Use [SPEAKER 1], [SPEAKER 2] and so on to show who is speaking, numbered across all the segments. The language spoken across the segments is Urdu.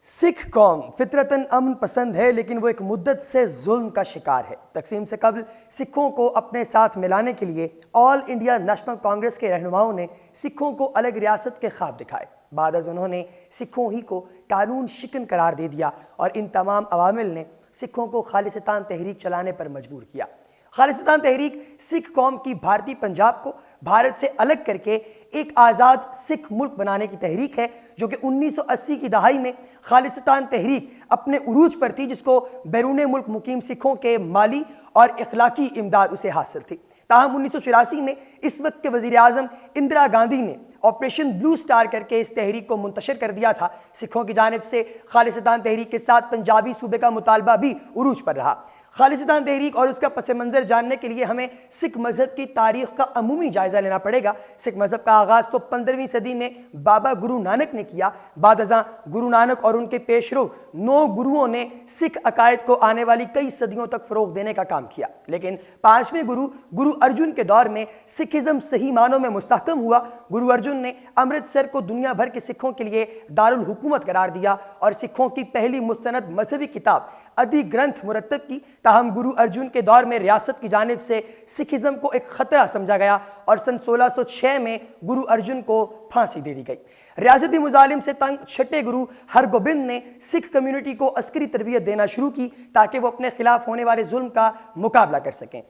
[SPEAKER 1] سکھ قوم فطرتاً امن پسند ہے، لیکن وہ ایک مدت سے ظلم کا شکار ہے۔ تقسیم سے قبل سکھوں کو اپنے ساتھ ملانے کے لیے آل انڈیا نیشنل کانگریس کے رہنماؤں نے سکھوں کو الگ ریاست کے خواب دکھائے۔ بعد از انہوں نے سکھوں ہی کو قانون شکن قرار دے دیا اور ان تمام عوامل نے سکھوں کو خالصتان تحریک چلانے پر مجبور کیا۔ خالصتان تحریک سکھ قوم کی بھارتی پنجاب کو بھارت سے الگ کر کے ایک آزاد سکھ ملک بنانے کی تحریک ہے، جو کہ 1980 کی دہائی میں خالصتان تحریک اپنے عروج پر تھی، جس کو بیرون ملک مقیم سکھوں کے مالی اور اخلاقی امداد اسے حاصل تھی۔ تاہم 1984 میں اس وقت کے وزیر اعظم اندرا گاندھی نے آپریشن بلو سٹار کر کے اس تحریک کو منتشر کر دیا تھا۔ سکھوں کی جانب سے خالصتان تحریک کے ساتھ پنجابی صوبے کا مطالبہ بھی عروج پر رہا۔ خالصتان تحریک اور اس کا پس منظر جاننے کے لیے ہمیں سکھ مذہب کی تاریخ کا عمومی جائزہ لینا پڑے گا۔ سکھ مذہب کا آغاز تو 15ویں صدی میں بابا گرو نانک نے کیا۔ بعد ازاں گرو نانک اور ان کے پیشرو 9 گروؤں نے سکھ عقائد کو آنے والی کئی صدیوں تک فروغ دینے کا کام کیا، لیکن 5ویں گرو ارجن کے دور میں سکھزم صحیح معنوں میں مستحکم ہوا۔ گرو ارجن نے امرتسر کو دنیا بھر کے سکھوں کے لیے دارالحکومت قرار دیا اور سکھوں کی پہلی مستند مذہبی کتاب ادھی گرنتھ مرتب کی۔ تاہم گرو ارجن کے دور میں ریاست کی جانب سے سکھزم کو ایک خطرہ سمجھا گیا اور سن 1606 میں گرو ارجن کو پھانسی دے دی گئی۔ ریاستی مظالم سے تنگ 6 گرو ہرگوبند نے سکھ کمیونٹی کو عسکری تربیت دینا شروع کی تاکہ وہ اپنے خلاف ہونے والے ظلم کا مقابلہ کر سکیں۔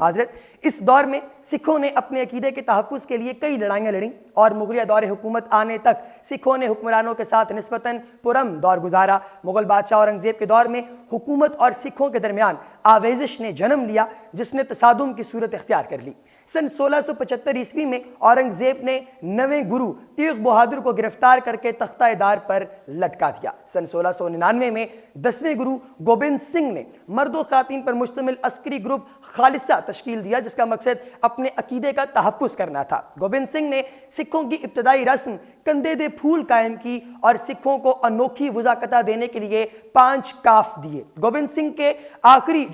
[SPEAKER 1] حضرت اس دور میں سکھوں نے اپنے عقیدے کے تحفظ کے لیے کئی لڑائیاں لڑیں اور مغلیہ دور حکومت آنے تک سکھوں نے حکمرانوں کے ساتھ نسبتاً پرامن دور گزارا۔ مغل بادشاہ اورنگزیب کے دور میں حکومت اور سکھوں کے درمیان آویزش نے جنم لیا، جس نے تصادم کی صورت اختیار کر لی۔ سن 1675 عیسوی میں اورنگزیب نے 9ویں گرو تیغ بہادر کو گرفتار کر کے تختہ دار پر لٹکا دیا۔ سن 1699 میں 10ویں گرو گوبند سنگھ نے مرد و خواتین پر مشتمل عسکری گروپ خالصہ تشکیل دیا، جس کا مقصد اپنے عقیدے کا تحفظ کرنا تھا۔ گوبند سنگھ نے سکھوں کی ابتدائی رسم کندھے دے پھول قائم کی اور سکھوں کو انوکھی وضاحت دینے کے لیے 5 کاف دیے۔ گوبند سنگھ کے آخری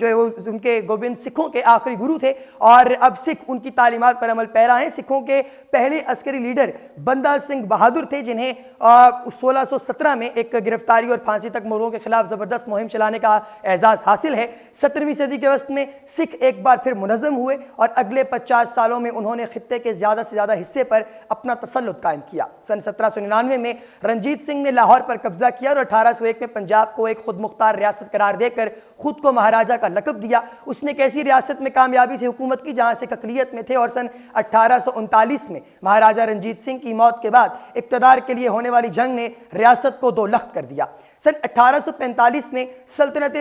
[SPEAKER 1] سکھوں کے آخری گرو تھے اور اب سکھ ان کی تعلیمات پر عمل پیرا ہیں۔ سکھوں کے پہلے عسکری لیڈر بندہ سنگھ بہادر تھے، جنہیں 1617 میں ایک گرفتاری اور پھانسی تک مغلوں کے خلاف زبردست مہم چلانے کا اعزاز حاصل ہے۔ 17ویں صدی کے وسط میں سکھ ایک بار پھر منظم ہوئے اور اگلے 50 سالوں میں انہوں نے خطے کے زیادہ سے زیادہ حصے پر اپنا تسلط قائم کیا۔ سن 1799 میں رنجیت سنگھ نے لاہور پر قبضہ کیا اور 1801 میں پنجاب کو ایک خود مختار ریاست قرار دے کر خود کو مہاراجہ کا لقب دیا۔ اس نے ایک ایسی ریاست میں کامیابی سے حکومت کی جہاں سے اقلیت میں تھے اور سن 1839 میں مہاراجہ رنجیت سنگھ کی موت کے بعد اقتدار کے لیے ہونے والی جنگ نے ریاست کو 2 لخت کر دیا۔ سن 1845 میں سلطنت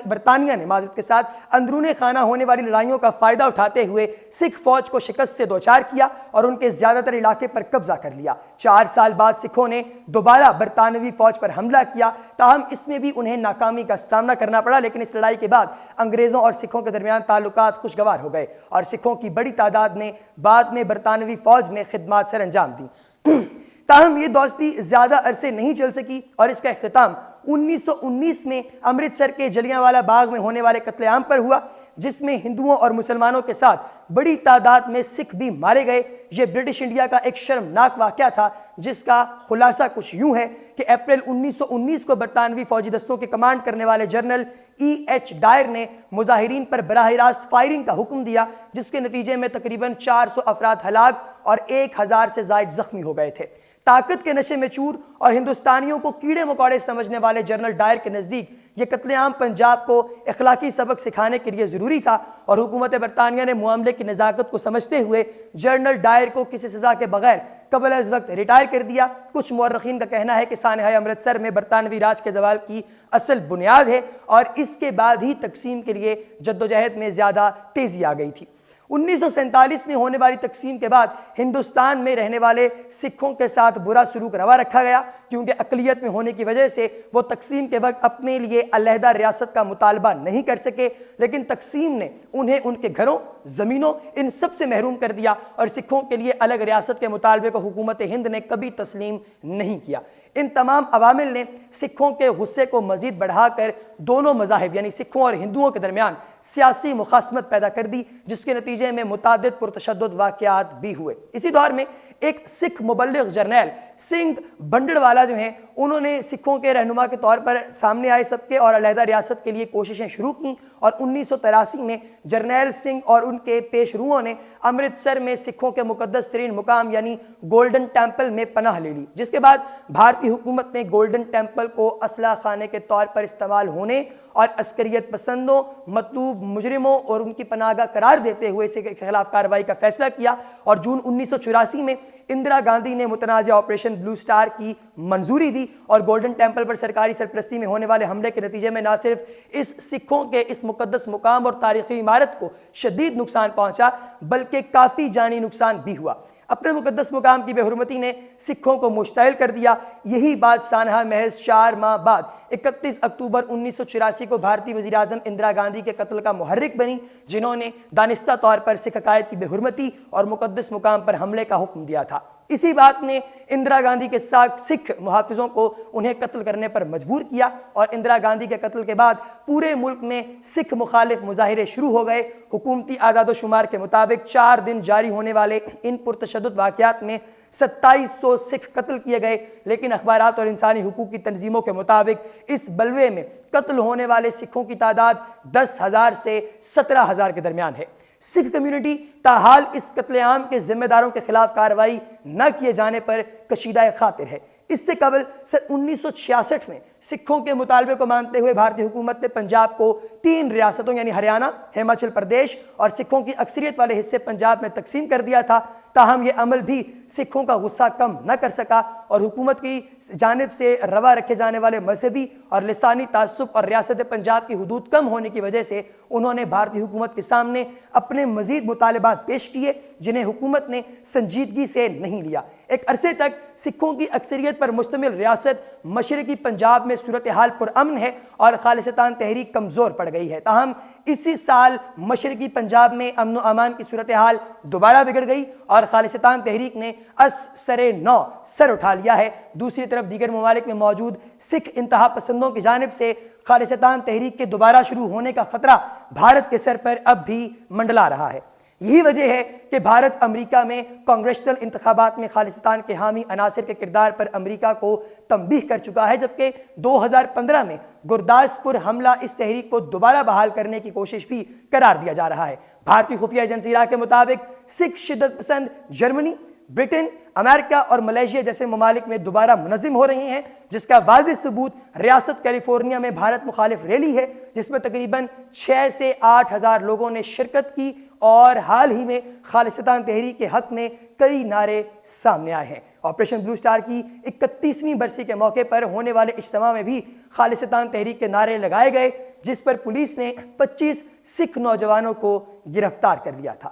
[SPEAKER 1] برطانیہ نے معذرت کے ساتھ اندرون خانہ ہونے والی لڑائیوں کا فائدہ اٹھاتے ہوئے سکھ فوج کو شکست سے دوچار کیا اور ان کے زیادہ تر علاقے پر قبضہ کر لیا۔ 4 سال بعد سکھوں نے دوبارہ برطانوی فوج پر حملہ کیا، تاہم اس میں بھی انہیں ناکامی کا سامنا کرنا پڑا، لیکن اس لڑائی کے بعد انگریزوں اور سکھوں کے درمیان تعلقات خوشگوار ہو گئے اور سکھوں کی بڑی تعداد نے بعد میں برطانوی فوج میں خدمات سر انجام دیں۔ تاہم یہ دوستی زیادہ عرصے نہیں چل سکی اور اس کا اختتام 1919 میں امرتسر کے جلیانوالہ باغ میں ہونے والے قتل عام پر ہوا، جس میں ہندوؤں اور مسلمانوں کے ساتھ بڑی تعداد میں سکھ بھی مارے گئے۔ یہ برٹش انڈیا کا ایک شرمناک واقعہ تھا، جس کا خلاصہ کچھ یوں ہے کہ اپریل 1919 کو برطانوی فوجی دستوں کے کمانڈ کرنے والے جنرل EH ڈائر نے مظاہرین پر براہ راست فائرنگ کا حکم دیا، جس کے نتیجے میں تقریباً 400 افراد ہلاک اور 1000 سے زائد زخمی ہو گئے تھے۔ طاقت کے نشے میں چور اور ہندوستانیوں کو کیڑے مکوڑے سمجھنے والے جنرل ڈائر کے نزدیک یہ قتل عام پنجاب کو اخلاقی سبق سکھانے کے لیے ضروری تھا اور حکومت برطانیہ نے معاملے کی نزاکت کو سمجھتے ہوئے جنرل ڈائر کو کسی سزا کے بغیر قبل از وقت ریٹائر کر دیا۔ کچھ مورخین کا کہنا ہے کہ سانحہ امرتسر میں برطانوی راج کے زوال کی اصل بنیاد ہے اور اس کے بعد ہی تقسیم کے لیے جدوجہد میں زیادہ تیزی آ گئی تھی۔ 1947 میں ہونے والی تقسیم کے بعد ہندوستان میں رہنے والے سکھوں کے ساتھ برا سلوک روا رکھا گیا، کیونکہ اقلیت میں ہونے کی وجہ سے وہ تقسیم کے وقت اپنے لیے علیحدہ ریاست کا مطالبہ نہیں کر سکے، لیکن تقسیم نے انہیں ان کے گھروں زمینوں ان سب سے محروم کر دیا اور سکھوں کے لیے الگ ریاست کے مطالبے کو حکومت ہند نے کبھی تسلیم نہیں کیا۔ ان تمام عوامل نے سکھوں کے غصے کو مزید بڑھا کر دونوں مذاہب یعنی سکھوں اور ہندوؤں کے درمیان سیاسی مخاصمت پیدا کر دی، جس کے نتیجے میں متعدد پرتشدد واقعات بھی ہوئے۔ اسی دور میں ایک سکھ مبلغ جرنیل سنگھ بنڈڑوالا جو ہیں، انہوں نے سکھوں کے رہنما کے طور پر سامنے آئے سب کے اور علیحدہ ریاست کے لیے کوششیں شروع کیں، اور 1983 میں جرنیل سنگھ اور ان کے پیش روؤں نے امرتسر میں سکھوں کے مقدس ترین مقام یعنی گولڈن ٹیمپل میں پناہ لے لی، جس کے بعد بھارتی حکومت نے گولڈن ٹیمپل کو اسلحہ خانے کے طور پر استعمال ہونے اور عسکریت پسندوں، مطلوب مجرموں اور ان کی پناہ گاہ قرار دیتے ہوئے اس کے خلاف کارروائی کا فیصلہ کیا، اور جون 1984 میں اندرا گاندھی نے متنازع آپریشن بلو سٹار کی منظوری دی، اور گولڈن ٹیمپل پر سرکاری سرپرستی میں ہونے والے حملے کے نتیجے میں نہ صرف اس سکھوں کے اس مقدس مقام اور تاریخی عمارت کو شدید نقصان پہنچا بلکہ کافی جانی نقصان بھی ہوا۔ اپنے مقدس مقام کی بے حرمتی نے سکھوں کو مشتعل کر دیا۔ یہی بات سانحہ محض 4 ماہ بعد 31 اکتوبر 1984 کو بھارتی وزیر اعظم اندرا گاندھی کے قتل کا محرک بنی، جنہوں نے دانستہ طور پر سکھ عقائد کی بے حرمتی اور مقدس مقام پر حملے کا حکم دیا تھا۔ اسی بات نے اندرا گاندھی کے ساتھ سکھ محافظوں کو انہیں قتل کرنے پر مجبور کیا، اور اندرا گاندھی کے قتل کے بعد پورے ملک میں سکھ مخالف مظاہرے شروع ہو گئے۔ حکومتی اعداد و شمار کے مطابق 4 دن جاری ہونے والے ان پرتشدد واقعات میں 2700 سکھ قتل کیے گئے، لیکن اخبارات اور انسانی حقوق کی تنظیموں کے مطابق اس بلوے میں قتل ہونے والے سکھوں کی تعداد 10,000 سے 17,000 کے درمیان ہے۔ سکھ کمیونٹی تاحال اس قتل عام کے ذمہ داروں کے خلاف کارروائی نہ کیے جانے پر کشیدہ خاطر ہے۔ اس سے قبل سن 1966 میں سکھوں کے مطالبے کو مانتے ہوئے بھارتی حکومت نے پنجاب کو 3 ریاستوں یعنی ہریانہ، ہماچل پردیش اور سکھوں کی اکثریت والے حصے پنجاب میں تقسیم کر دیا تھا، تاہم یہ عمل بھی سکھوں کا غصہ کم نہ کر سکا، اور حکومت کی جانب سے روا رکھے جانے والے مذہبی اور لسانی تعصب اور ریاست پنجاب کی حدود کم ہونے کی وجہ سے انہوں نے بھارتی حکومت کے سامنے اپنے مزید مطالبات پیش کیے، جنہیں حکومت نے سنجیدگی سے نہیں لیا۔ ایک عرصے تک سکھوں کی اکثریت پر مشتمل ریاست مشرقی پنجاب میں صورتحال پرامن ہے اور خالصتان تحریک کمزور پڑ گئی ہے، تاہم اسی سال مشرقی پنجاب میں امن و امان کی صورتحال دوبارہ بگڑ گئی اور خالصتان تحریک نے سر نو سر اٹھا لیا ہے۔ دوسری طرف دیگر ممالک میں موجود سکھ انتہا پسندوں کی جانب سے خالصتان تحریک کے دوبارہ شروع ہونے کا خطرہ بھارت کے سر پر اب بھی منڈلا رہا ہے۔ یہی وجہ ہے کہ بھارت امریکہ میں کانگریشنل انتخابات میں خالصتان کے حامی عناصر کے کردار پر امریکہ کو تنبیہ کر چکا ہے، جبکہ 2015 میں گرداسپور حملہ اس تحریک کو دوبارہ بحال کرنے کی کوشش بھی قرار دیا جا رہا ہے۔ بھارتی خفیہ ایجنسی را کے مطابق سکھ شدت پسند جرمنی، برٹن، امریکہ اور ملائیشیا جیسے ممالک میں دوبارہ منظم ہو رہی ہیں، جس کا واضح ثبوت ریاست کیلیفورنیا میں بھارت مخالف ریلی ہے، جس میں تقریباً 6 سے 8,000 لوگوں نے شرکت کی، اور حال ہی میں خالصتان تحریک کے حق میں کئی نعرے سامنے آئے ہیں۔ آپریشن بلو سٹار کی 31ویں برسی کے موقع پر ہونے والے اجتماع میں بھی خالصتان تحریک کے نعرے لگائے گئے، جس پر پولیس نے 25 سکھ نوجوانوں کو گرفتار کر لیا تھا۔